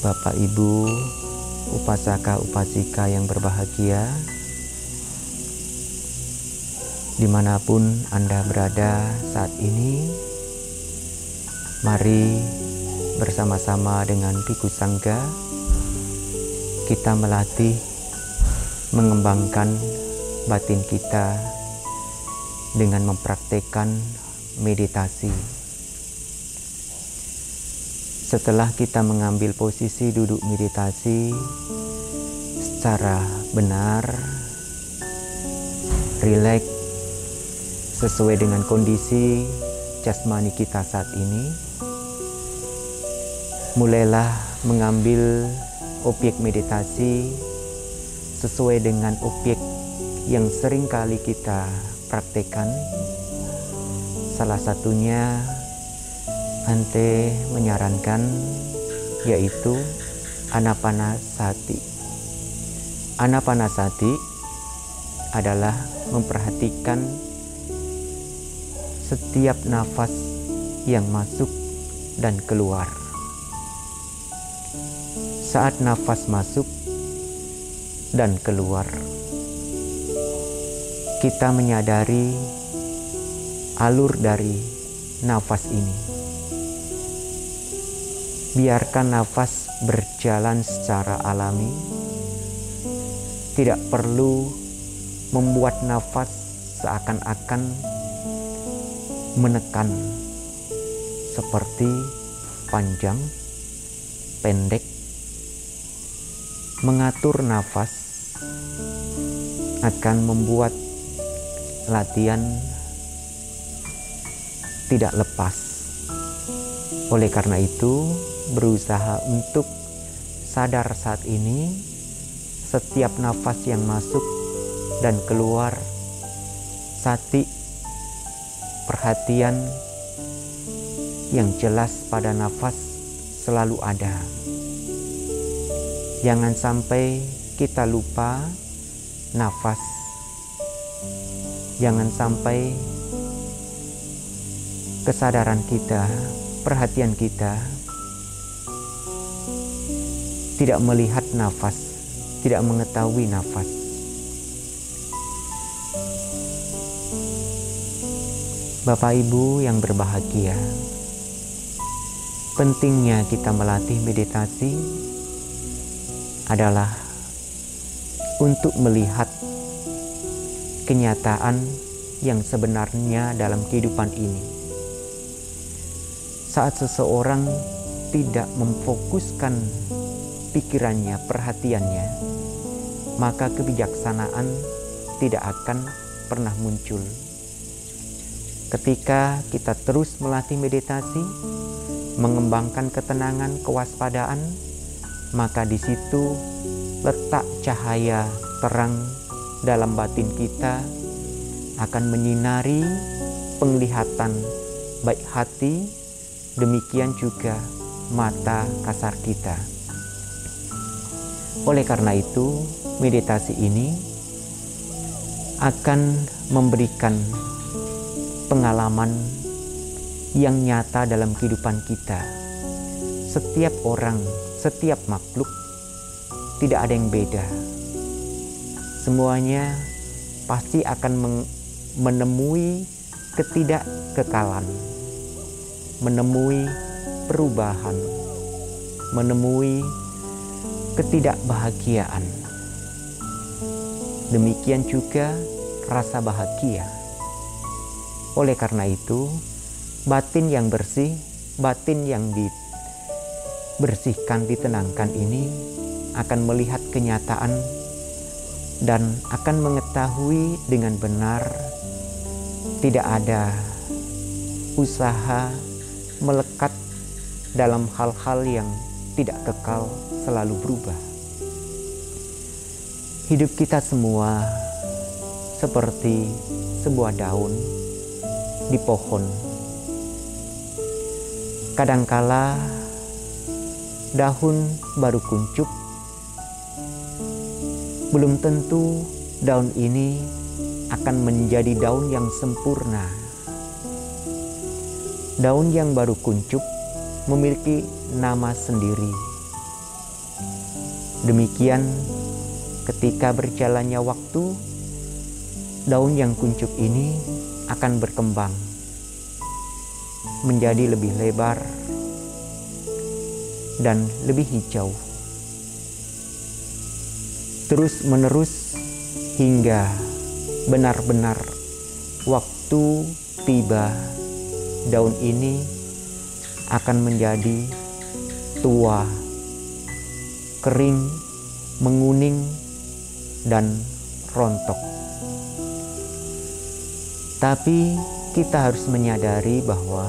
Bapak Ibu, upasaka upasika yang berbahagia, dimanapun Anda berada saat ini, mari bersama-sama dengan Bhikkhu Sangga kita melatih mengembangkan batin kita dengan mempraktekkan meditasi. Setelah kita mengambil posisi duduk meditasi secara benar, rileks sesuai dengan kondisi jasmani kita saat ini, mulailah mengambil objek meditasi sesuai dengan objek yang sering kali kita praktekkan. Salah satunya Ante menyarankan yaitu Anapanasati. Anapanasati adalah memperhatikan setiap nafas yang masuk dan keluar. Saat nafas masuk dan keluar, kita menyadari alur dari nafas ini. Biarkan nafas berjalan secara alami. Tidak perlu membuat nafas seakan-akan menekan, seperti panjang, pendek. Mengatur nafas akan membuat latihan tidak lepas. Oleh karena itu, berusaha untuk sadar saat ini, setiap nafas yang masuk dan keluar, sati, perhatian yang jelas pada nafas selalu ada. Jangan sampai kita lupa nafas. Jangan sampai kesadaran kita, perhatian kita tidak melihat nafas, tidak mengetahui nafas. Bapak Ibu yang berbahagia, pentingnya kita melatih meditasi adalah untuk melihat kenyataan yang sebenarnya dalam kehidupan ini. Saat seseorang tidak memfokuskan pikirannya, perhatiannya, maka kebijaksanaan tidak akan pernah muncul. Ketika kita terus melatih meditasi, mengembangkan ketenangan, kewaspadaan, maka di situ letak cahaya terang dalam batin kita akan menyinari penglihatan baik hati, demikian juga mata kasar kita. Oleh karena itu, meditasi ini akan memberikan pengalaman yang nyata dalam kehidupan kita. Setiap orang, setiap makhluk, tidak ada yang beda. Semuanya pasti akan menemui ketidakkekalan, menemui perubahan, menemui ketidakbahagiaan. Demikian juga rasa bahagia. Oleh karena itu, batin yang bersih, batin yang dibersihkan, ditenangkan ini akan melihat kenyataan dan akan mengetahui dengan benar tidak ada usaha melekat dalam hal-hal yang tidak kekal, selalu berubah. Hidup kita semua seperti sebuah daun di pohon. Kadangkala daun baru kuncup, belum tentu daun ini akan menjadi daun yang sempurna. Daun yang baru kuncup memiliki nama sendiri. Demikian ketika berjalannya waktu, daun yang kuncup ini akan berkembang menjadi lebih lebar dan lebih hijau. Terus menerus hingga benar-benar waktu tiba, daun ini akan menjadi tua, kering, menguning, dan rontok. Tapi kita harus menyadari bahwa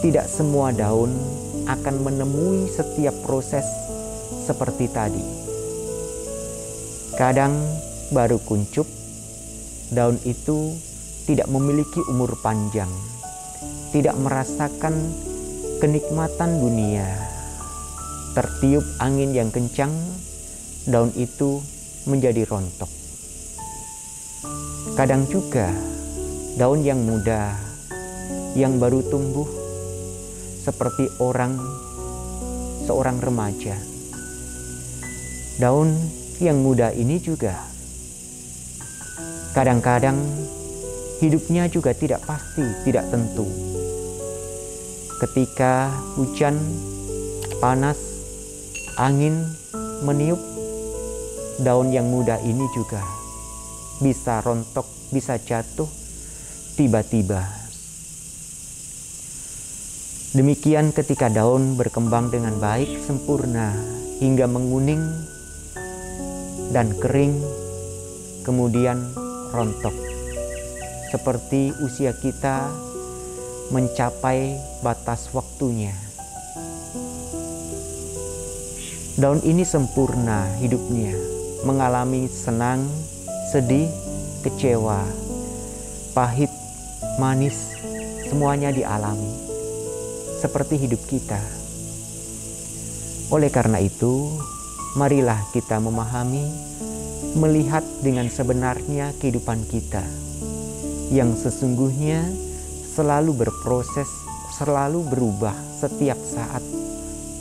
tidak semua daun akan menemui setiap proses seperti tadi. Kadang baru kuncup, daun itu tidak memiliki umur panjang, tidak merasakan kenikmatan dunia. Tertiup angin yang kencang, daun itu menjadi rontok. Kadang juga daun yang muda, yang baru tumbuh, seperti seorang remaja. Daun yang muda ini juga kadang-kadang hidupnya juga tidak pasti, tidak tentu. Ketika hujan, panas, angin meniup, daun yang muda ini juga bisa rontok, bisa jatuh tiba-tiba. Demikian ketika daun berkembang dengan baik, sempurna, hingga menguning dan kering, kemudian rontok. Seperti usia kita mencapai batas waktunya. Daun ini sempurna hidupnya, mengalami senang, sedih, kecewa, pahit, manis, semuanya dialami. Seperti hidup kita. Oleh karena itu, marilah kita memahami, melihat dengan sebenarnya kehidupan kita yang sesungguhnya selalu berproses, selalu berubah setiap saat,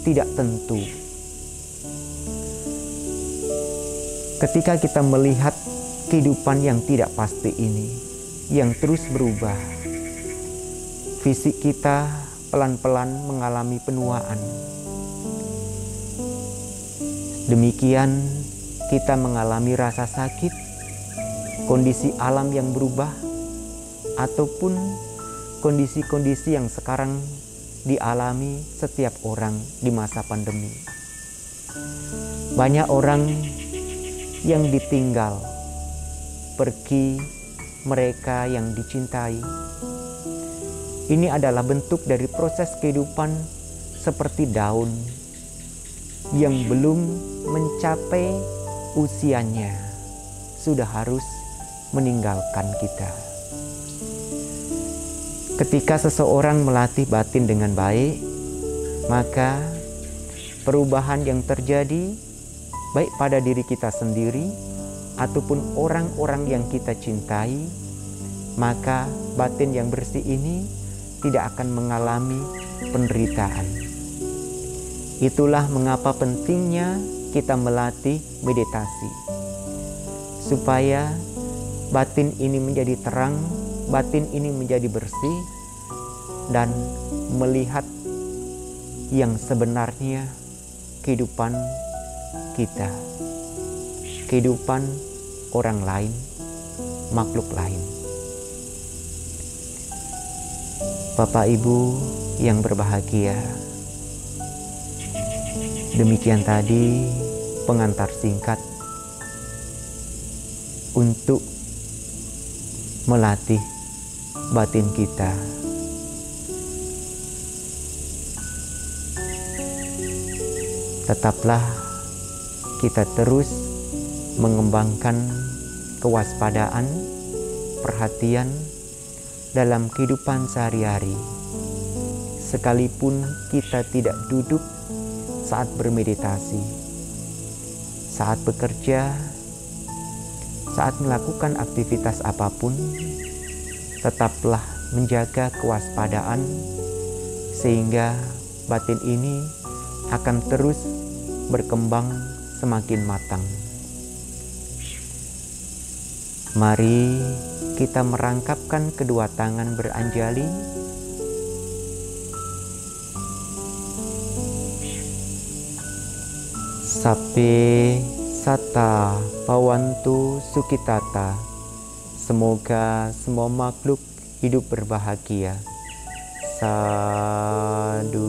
tidak tentu. Ketika kita melihat kehidupan yang tidak pasti ini, yang terus berubah, fisik kita pelan-pelan mengalami penuaan. Demikian kita mengalami rasa sakit, kondisi alam yang berubah, ataupun kondisi-kondisi yang sekarang dialami setiap orang di masa pandemi. Banyak orang yang ditinggal, pergi mereka yang dicintai. Ini adalah bentuk dari proses kehidupan seperti daun yang belum mencapai usianya, sudah harus meninggalkan kita. Ketika seseorang melatih batin dengan baik, maka perubahan yang terjadi baik pada diri kita sendiri ataupun orang-orang yang kita cintai, maka batin yang bersih ini tidak akan mengalami penderitaan. Itulah mengapa pentingnya kita melatih meditasi, supaya batin ini menjadi terang, batin ini menjadi bersih, dan melihat yang sebenarnya kehidupan kita, kehidupan orang lain, makhluk lain. Bapak Ibu yang berbahagia, demikian tadi pengantar singkat untuk melatih batin kita. Tetaplah kita terus mengembangkan kewaspadaan, perhatian dalam kehidupan sehari-hari. Sekalipun kita tidak duduk saat bermeditasi, saat bekerja, saat melakukan aktivitas apapun, tetaplah menjaga kewaspadaan sehingga batin ini akan terus berkembang semakin matang. Mari kita merangkapkan kedua tangan beranjali. Sape Sata Pawantu Sukitata. Semoga semua makhluk hidup berbahagia. Sadu.